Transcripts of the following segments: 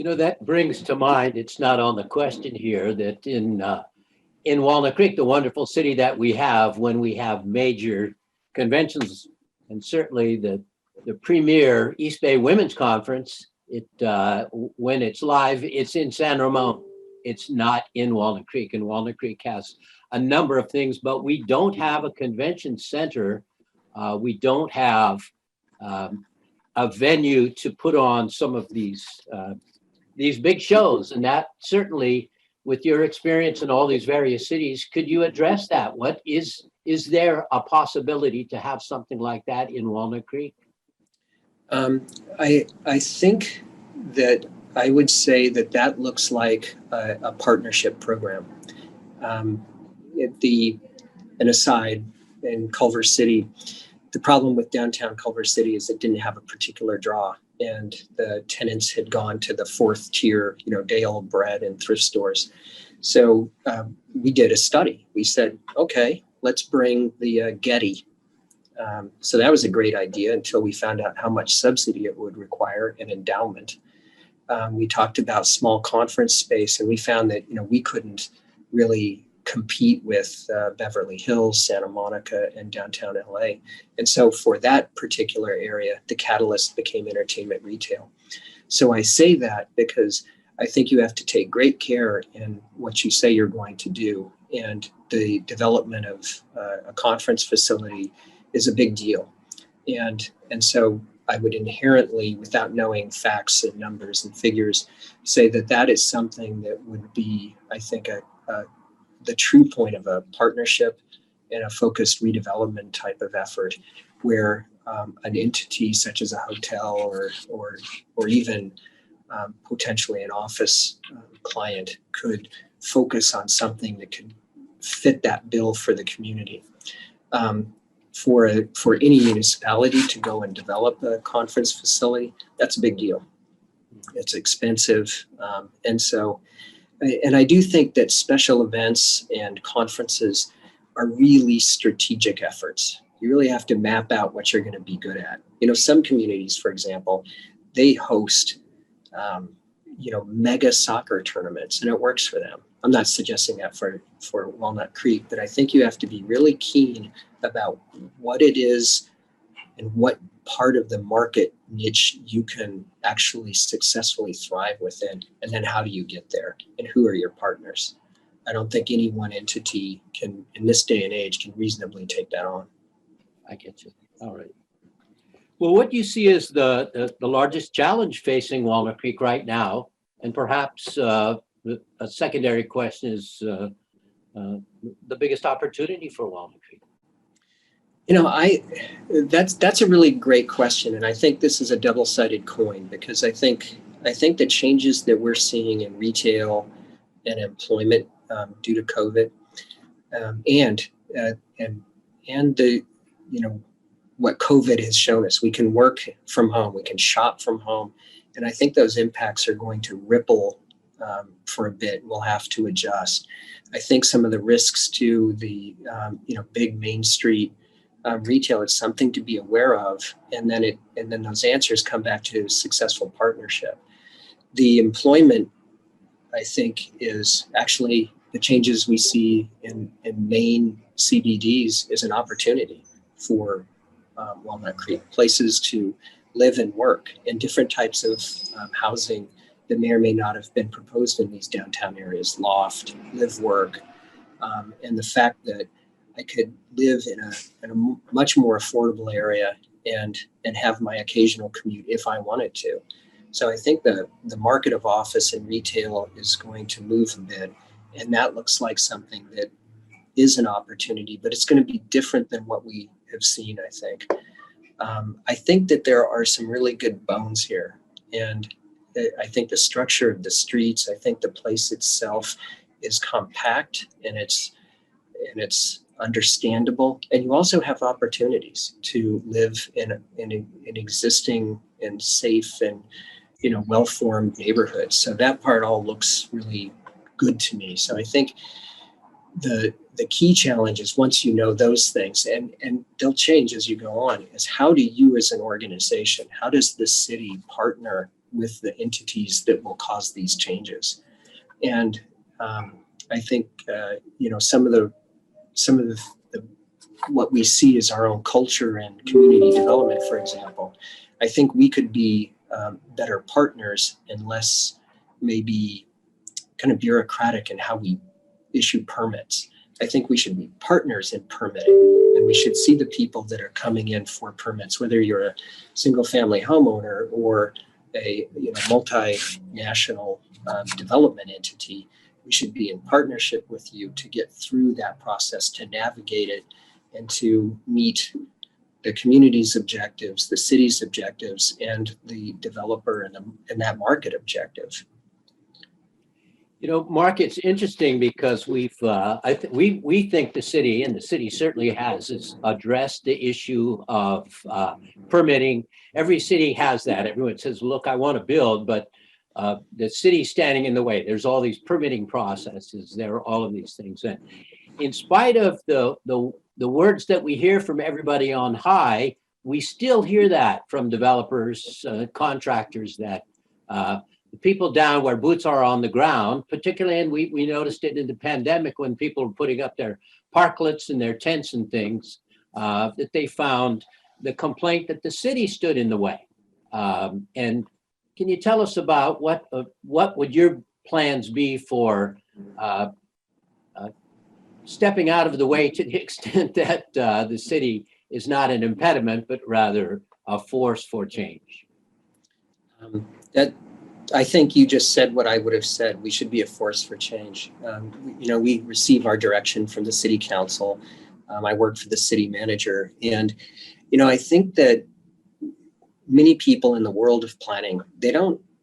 That brings to mind, it's not on the question here, that in Walnut Creek, the wonderful city that we have, when we have major conventions, and certainly the premier East Bay Women's Conference, when it's live, it's in San Ramon. It's not in Walnut Creek, and Walnut Creek has a number of things, but we don't have a convention center. We don't have a venue to put on some of these big shows, and that certainly, with your experience in all these various cities, could you address that? What is there a possibility to have something like that in Walnut Creek? I think that I would say that looks like a partnership program. An aside, in Culver City, the problem with downtown Culver City is it didn't have a particular draw, and the tenants had gone to the fourth tier, day-old bread and thrift stores. So we did a study. We said, okay, let's bring the Getty. So that was a great idea until we found out how much subsidy it would require, an endowment. We talked about small conference space, and we found that we couldn't really compete with Beverly Hills, Santa Monica, and downtown LA. And so for that particular area, the catalyst became entertainment retail. So I say that because I think you have to take great care in what you say you're going to do. And the development of a conference facility is a big deal. And so I would inherently, without knowing facts and numbers and figures, say that is something that would be, I think, the true point of a partnership and a focused redevelopment type of effort, where an entity such as a hotel or even potentially an office client could focus on something that could fit that bill for the community. For any municipality to go and develop a conference facility, that's a big deal. It's expensive, and I do think that special events and conferences are really strategic efforts. You really have to map out what you're going to be good at. Some communities, for example, they host, mega soccer tournaments, and it works for them. I'm not suggesting that for Walnut Creek, but I think you have to be really keen about what it is and what part of the market niche you can actually successfully thrive within, and then how do you get there, and who are your partners? I don't think any one entity can, in this day and age, can reasonably take that on. I get you. All right. Well, what do you see as the largest challenge facing Walnut Creek right now? And perhaps a secondary question is the biggest opportunity for Walnut Creek? That's a really great question, and I think this is a double-sided coin, because I think the changes that we're seeing in retail and employment due to COVID, and the what COVID has shown us, we can work from home, we can shop from home, and I think those impacts are going to ripple for a bit. We'll have to adjust. I think some of the risks to the big Main Street retail is something to be aware of, and then those answers come back to successful partnership. The employment, I think, is actually the changes we see in main CBDs is an opportunity for Walnut Creek, places to live and work, and different types of housing that may or may not have been proposed in these downtown areas, loft, live, work, and the fact that I could live in a much more affordable area and have my occasional commute if I wanted to. So I think the market of office and retail is going to move a bit, and that looks like something that is an opportunity, but it's going to be different than what we have seen, I think. I think that there are some really good bones here, and I think the structure of the streets, I think the place itself is compact, and it's understandable, and you also have opportunities to live in an existing and safe and well-formed neighborhood. So that part all looks really good to me. So I think the key challenge is, once you know those things, and they'll change as you go on, is how do you as an organization, how does the city partner with the entities that will cause these changes. And I think some of the what we see as our own culture and community development, for example. I think we could be better partners and less maybe kind of bureaucratic in how we issue permits. I think we should be partners in permitting, and we should see the people that are coming in for permits, whether you're a single family homeowner or a multinational development entity. We should be in partnership with you to get through that process, to navigate it, and to meet the community's objectives, the city's objectives, and the developer and that market objective. Mark, it's interesting because we think the city certainly has addressed the issue of permitting. Every city has that. Everyone says, look, I want to build, but the city's standing in the way. There's all these permitting processes. There are all of these things. And in spite of the words that we hear from everybody on high, we still hear that from developers, contractors, that the people down where boots are on the ground, particularly, and we noticed it in the pandemic when people were putting up their parklets and their tents and things, that they found the complaint that the city stood in the way. And can you tell us about what would your plans be for stepping out of the way to the extent that the city is not an impediment, but rather a force for change? I think you just said what I would have said. We should be a force for change. We receive our direction from the city council. I work for the city manager. And, I think that many people in the world of planning,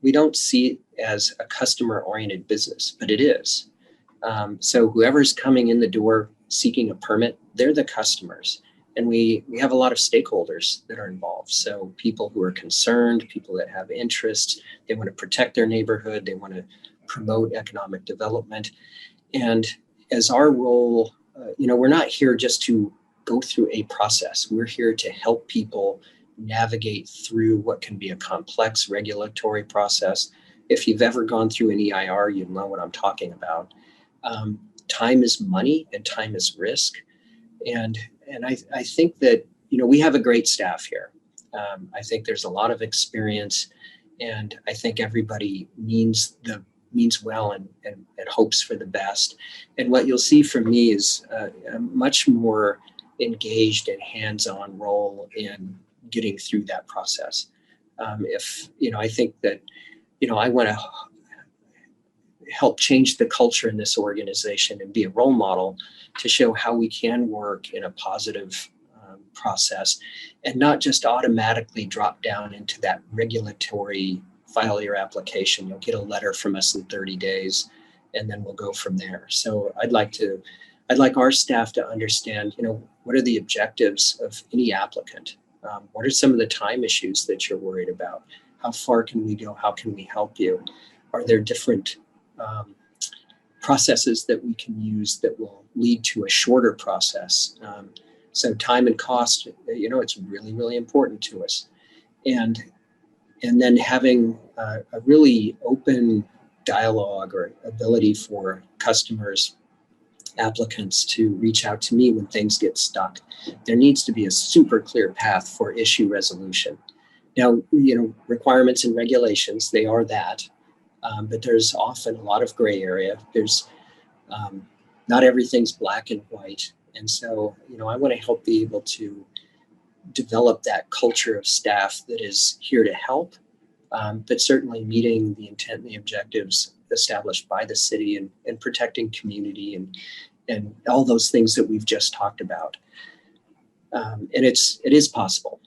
we don't see it as a customer-oriented business, but it is. So whoever's coming in the door seeking a permit, they're the customers. And we have a lot of stakeholders that are involved. So people who are concerned, people that have interests, they want to protect their neighborhood, they want to promote economic development. And as our role, we're not here just to go through a process. We're here to help people navigate through what can be a complex regulatory process. If you've ever gone through an EIR, you know what I'm talking about. Time is money and time is risk. And I think that, we have a great staff here. I think there's a lot of experience, and I think everybody means well and hopes for the best. And what you'll see from me is a much more engaged and hands-on role in getting through that process. I think that, I want to help change the culture in this organization and be a role model to show how we can work in a positive process and not just automatically drop down into that regulatory file your application. You'll get a letter from us in 30 days and then we'll go from there. So I'd like our staff to understand, what are the objectives of any applicant? What are some of the time issues that you're worried about? How far can we go? How can we help you? Are there different processes that we can use that will lead to a shorter process? So time and cost, it's really, really important to us. And then having a really open dialogue or ability for customers, applicants to reach out to me when things get stuck. There needs to be a super clear path for issue resolution. Now, requirements and regulations, they are that. But there's often a lot of gray area. There's not everything's black and white. And so, I want to help be able to develop that culture of staff that is here to help, but certainly meeting the intent and the objectives established by the city and protecting community and all those things that we've just talked about. And it is possible.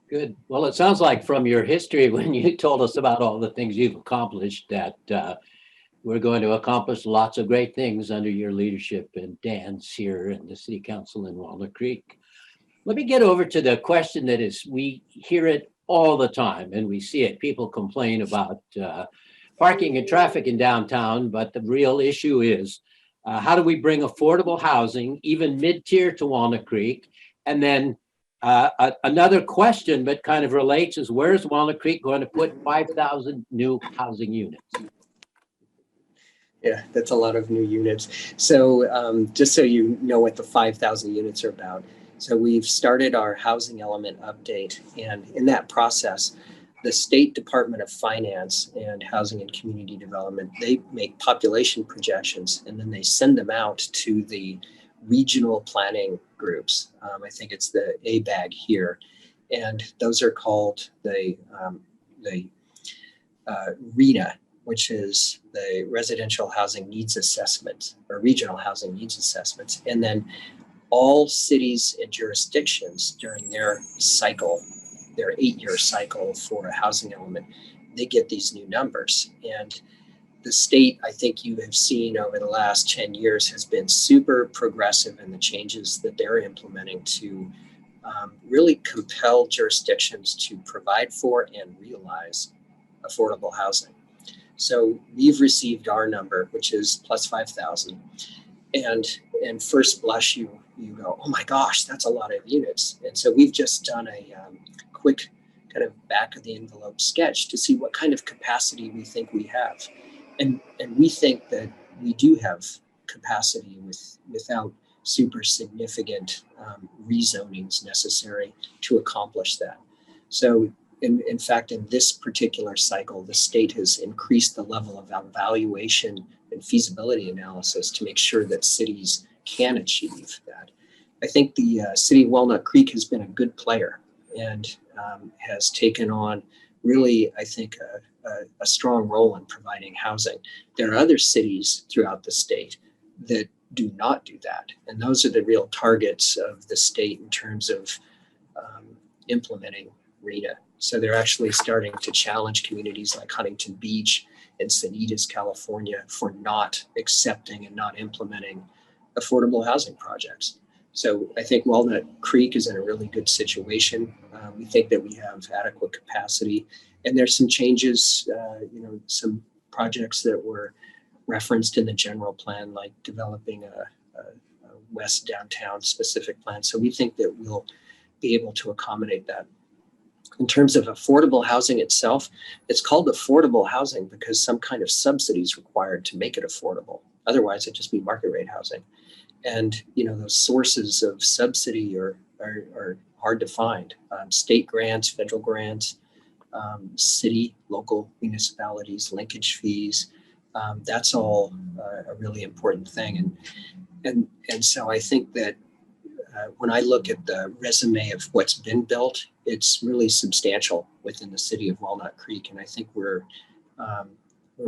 Good. Well, it sounds like from your history, when you told us about all the things you've accomplished, that we're going to accomplish lots of great things under your leadership and Dan's here and the City Council in Walnut Creek. Let me get over to the question that is, we hear it all the time and we see it. People complain about parking and traffic in downtown, but the real issue is how do we bring affordable housing, even mid-tier, to Walnut Creek, and then Another question, but kind of relates, is where's Walnut Creek going to put 5,000 new housing units? Yeah, that's a lot of new units. So just so you know what the 5,000 units are about. So we've started our housing element update. And in that process, the State Department of Finance and Housing and Community Development, they make population projections and then they send them out to the regional planning groups. I think it's the ABAG here. And those are called the RENA, which is the Residential Housing Needs Assessment or Regional Housing Needs Assessments. And then all cities and jurisdictions during their cycle, their 8-year cycle for a housing element, they get these new numbers. And the state, I think you have seen over the last 10 years, has been super progressive in the changes that they're implementing to really compel jurisdictions to provide for and realize affordable housing. So we've received our number, which is plus 5,000. And first blush, you go, oh my gosh, that's a lot of units. And so we've just done a quick kind of back of the envelope sketch to see what kind of capacity we think we have. And we think that we do have capacity without super significant rezonings necessary to accomplish that. So in fact, in this particular cycle, the state has increased the level of evaluation and feasibility analysis to make sure that cities can achieve that. I think the city of Walnut Creek has been a good player and has taken on really, I think, a strong role in providing housing. There are other cities throughout the state that do not do that. And those are the real targets of the state in terms of implementing RENA. So they're actually starting to challenge communities like Huntington Beach and Sanitas, California, for not accepting and not implementing affordable housing projects. So I think Walnut Creek is in a really good situation. We think that we have adequate capacity, and there's some changes, some projects that were referenced in the general plan, like developing a West downtown specific plan. So we think that we'll be able to accommodate that. In terms of affordable housing itself, it's called affordable housing because some kind of subsidy is required to make it affordable. Otherwise, it'd just be market rate housing. And those sources of subsidy are hard to find. State grants, federal grants, city, local municipalities, linkage fees. That's all a really important thing. And so I think that when I look at the resume of what's been built, it's really substantial within the city of Walnut Creek. And I think we're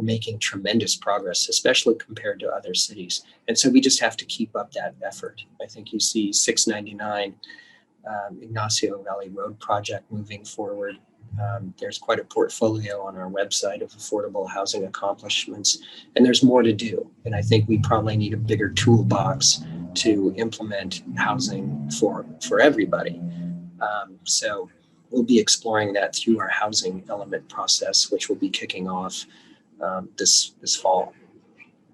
making tremendous progress, especially compared to other cities. And so we just have to keep up that effort. I think you see 699 Ignacio Valley Road project moving forward. There's quite a portfolio on our website of affordable housing accomplishments, and there's more to do. And I think we probably need a bigger toolbox to implement housing for everybody. So we'll be exploring that through our housing element process, which will be kicking off this fall.